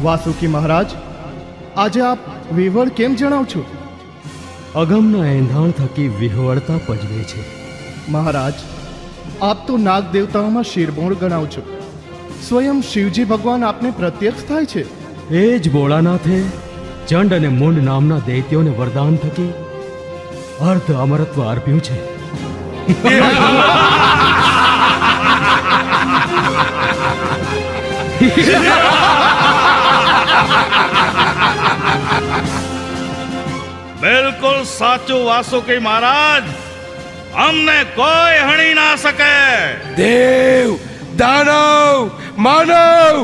વાસુકી મહારાજ, આજે આપ વિહવળ કેમ જણાવ છો? અગમના એંધાણ થકી વિહવળતા પજવે છે. મહારાજ, આપ તો નાગ દેવતાઓમાં શિરમોર ગણાવ છો. સ્વયં શિવજી ભગવાન આપને પ્રત્યક્ષ થાય છે. એ જ ભોળાનાથે ચંડ અને મુંડ નામના દૈત્યોને વરદાન થકી અર્ધ અમરત્વ અર્પ્યું છે. બિલકુલ સાચું વાસુકી મહારાજ, અમને કોઈ હણી ના શકે. દેવ, દાનવ, માનવ